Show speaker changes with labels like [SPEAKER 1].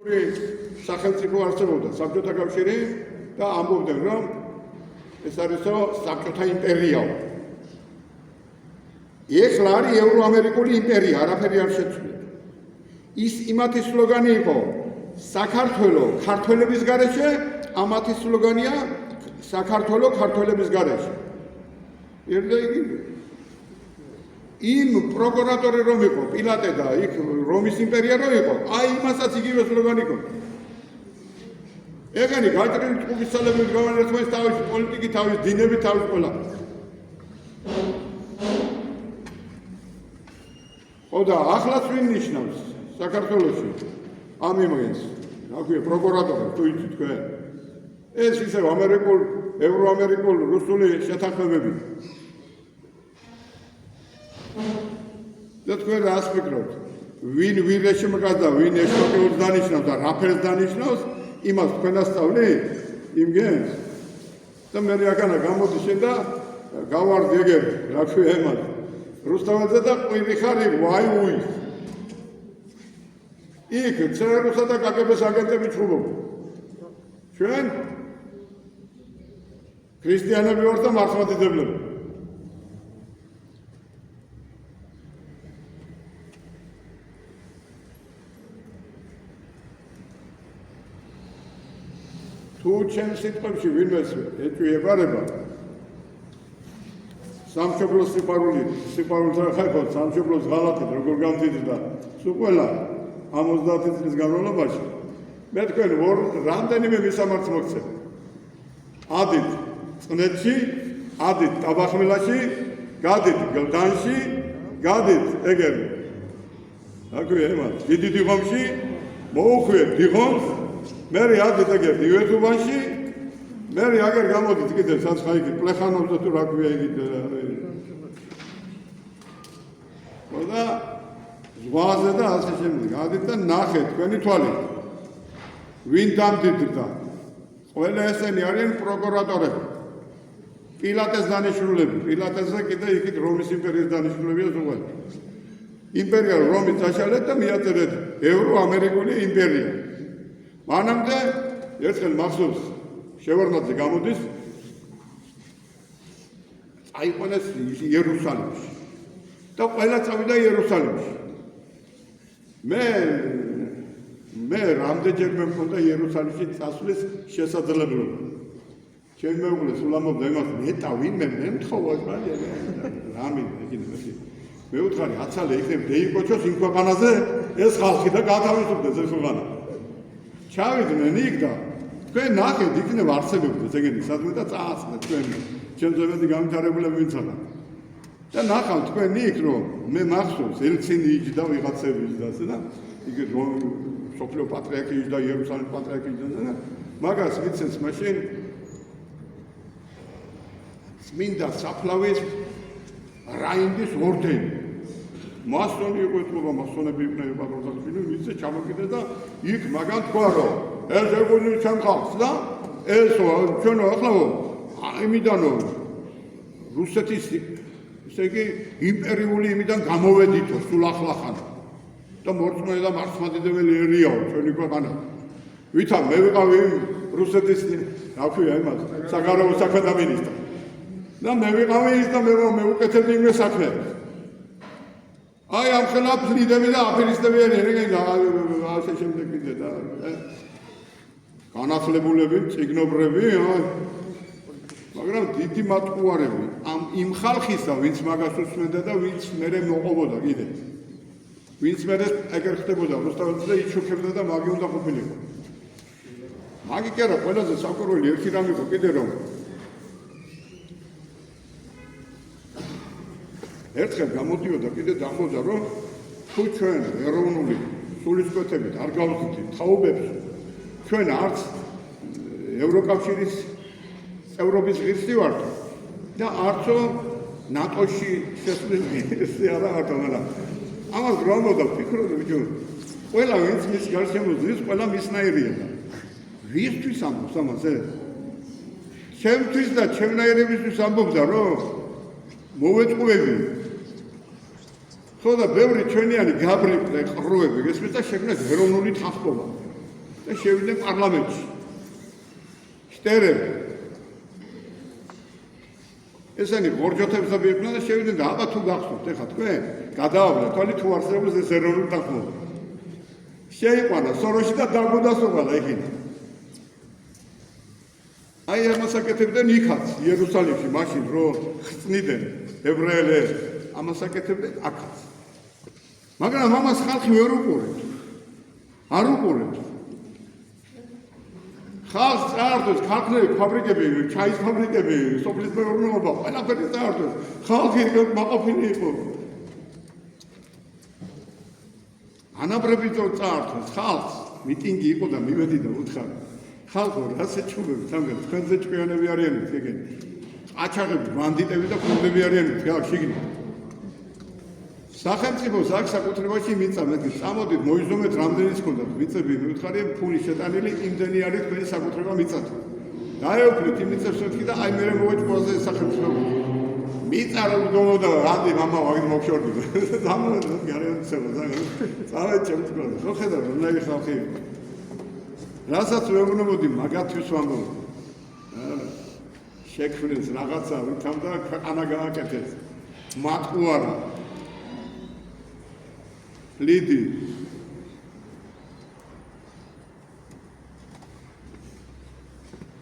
[SPEAKER 1] სახელმწიფო არსებობდა საბჭოთა კავშირი და ამბობდნენ, რომ ეს არისო საბჭოთა იმპერიაო. ეხლა არის ევროამერიკული იმპერია, არაფერი არ შეცვლია. ის იმათი სლოგანი იყო საქართველო ქართველების გარეშე, ამათი სლოგანია საქართველო ქართველების გარეშე. ერთა იგი იმ პროკურატორი რომ იყო პილატე და იქ რომის იმპერია რომ იყო, აი იმასაც იგივე სლოგანი იყო. ეგენი გაჭრილი ტყუის ძალებით გავანერცხეს თავის პოლიტიკით, თავის დინებით, თავის ყველა. ოდა ახლაც ვინ ნიშნავს საქართველოში ამ იმას, აქვე პროკურატორი თუ იცით თქვენ. ეს ისევ ამერიკულ, ევროამერიკულ, რუსული შეთანხმებები. და თქვენ რას ფიქრობთ? ვინ ვირეშმგას და ვინ ეშოტიულს დანიშნავს და რაფერს დანიშნავს, იმას თქვენ ასწავლით? იმგენს? და მე აქანა გამოდი შენ და გავარდი ეგერ, რა ქვია ემად. რუსთაველზე და ყვირი ხარი ვაიუის. იქ წერუსა და კგბ-ს აგენტები ჩხუბობენ. ჩვენ ქრისტიანები ვართ და მართლმადიდებლები. თუ ჩემ სიტყვებში ვინმეს ეჭვიებარება სამშობლოს სიყვარულთან ხალხო სამშობლოს ღალატით როგორ გამძიდდა სულ ყველა 50 წლის განმავლობაში მე თქვენ რამდენიმე მისამართს მოგცემ ადით წნეთში ადით ტაბახმელაში გადით გლდანში გადით ეგერ აქვე ემად დიდი დიღომში მოუხვიეთ დიღომს მე ადით ეგერ ივეთუბანში მე აგერ გამოდით კიდე საცხა იქით პლეხანოვზე თუ რა ქვია იქით და ზღვაზე და ასე შემდეგ ადით და ნახეთ თქვენი თვალით ვინ დამდიდრდა ყველა ესენი არიან პროკურატორები პილატეს დანიშნულები პილატესზე კიდე იქით რომის იმპერიის დანიშნულებია ზღვაზე იმპერია რომის დაშალეთ და მიაწერეთ ევროამერიკული იმპერია მანამდე ერთხელ მახსოვს შევარდნაძე გამოდის აიყვანეს იერუსალიმში და ყველა წავიდა იერუსალიმში მე რამდენჯერმე მქონდა იერუსალიმში წასვლის შესაძლებლობა ჩემ მეუღლეს ულამობდა იმას მეტა ვინმე მე მთხოვა რამე მე უთხარი აცალე იქნებ დეიკოჩოს იმ ქვეყანაზე ეს ხალხი და გათავისუფლდეს ეს ქვეყანა ჩავიდნენ იქ და თქვენ ნახეთ იქნებ არსებობდეს ეგენი სადმე და წააცნეთ თქვენ ჩემზე მეტი განვითარებულები ვინც არა და ნახავთ თქვენ იქ რომ მე მახსოვს ელცინი იჯდა ვიღაცები და ასე და იქ რომ სოფლიო პატრიარქი იჯდა იერუსალიმის პატრიარქი იჯდა და მაგას ვიცეს მაშინ წმინდა საფლავის რაინდის ორდენი მასონი იყო ეთქობა მასონები იყვნენ პატრონსაცილი ვიცე ჩამოკიდე და იქ მაგან თქვა რომ ეს ეგონი ჩემ ხალხს და ესო ჩვენო ახლავო იმიდანო რუსეთის ესე იგი იმპერიული იმიდან გამოვედითო სულ ახლახან და მორწმუნე და მართლმადიდებელი ერიაო ჩვენი ქვეყანა ვითა მე ვიყავი რუსეთის რა ქვია იმას საგარეო საქმეთა მინისტრი და მე ვიყავი ის და მე მევუკეთებდი იმ საქმეებს აი ამ ხელაფს ლიდები და აფერისტები არიან ასე შემდეგ კიდე და განათლებულები, წიგნობრები, მაგრამ დიდი მატყუარები ამ იმ ხალხისა, ვინც მაგას უსმენდა და ვინც მერე მოყობოდა კიდე. ვინც მერე ეგერ ხდებოდა, რუსთაველზე და იჩუქებდა და მაგი უნდა ყოფილიყო. მაგი კი არა, ყველაზე საკვირველი ერთი რამ იყო კიდე რომ ერთხელ გამოდიოდა კიდე დამბოდა რომ თუ ჩვენ ეროვნული სულისკვეთებით არ გავზრდით თაობებს ჩვენ არც ევროკავშირის წევრობის ღირსი ვართ და არცო ნატოში შესვლის ღირსი არა ვართ მაგრამ ამას გრამოდა ფიქრობ ბიჭო ყველა ვინც მის გარშემო ზის ყველა მისნაირია ვისთვის ამბობს ამას ეს ჩემთვის და ჩემნაირებისთვის ამბობდა რომ მოვეწყუები ხო და ბევრი ჩვენიანი გაბრიყვე ყრუები გესმის და შექმნეს ეროვნული თანხმობა და შევიდნენ პარლამენტში. შტერები. ესენი გორჯოთებსა მიყვნან და შევიდნენ და აბა თუ გახსოვთ, ეხლა თქვენ გადაავლეთ თვალი თუ არსებობს ეს ეროვნული თანხმობა. შეიყვანა სოროში და დაგვდასოვალა ეხინა. აი ამას აკეთებდნენ იქაც იერუსალიმში მაშინ რომ ხწნიდნენ ებრაელებს ამას აკეთებდნენ აქაც. მაგრამ ამას ხალხი ვერ უყურებთ. არ უყურებთ. ხალხს წაართვეს ქარხნები, ფაბრიკები, ჩაის ფაბრიკები, სოფლის მეურნეობა, ყველაფერი წაართვეს. ხალხი მაყოფილი იყო. ანაბრები წაართვეს ხალხს, მიტინგი იყო და მივედი და უთხარი. ხალხო, რას ეჩუბებით, ამგან თქვენზე ჭკვიანები არიანით, ეგენ. ყაჩაღები, ბანდიტები და ქურდები არიანით, აქ შიგნით. სახელმწიფოს აქ საკუთრებაში მიწა, მე წამოდით, მოიზომეთ რამდენიც ქონდათ მიწები, მივთხარი ფული შეტანილი, იმდენი არის თქვენი საკუთრება მიწათ. დაეუფლეთ იმ მიწებს მეთქი და აი მერე მოვეჭყვაზე სახელმწიფო. მიწა რომ გდომოდა, რანდი მამა ვაგდ მოგშორდი. დამოვედა გარემოც წავედ ჩემთქონდა. ხო ხედავ, რომელი ხალხი იყო. რასაც ვეუბნებოდი მაგათთვის ვამბობ. შექმნეს რაღაცა, ვითამ და ქვეყანა გააკეთეს. მატყუარა. Lidi.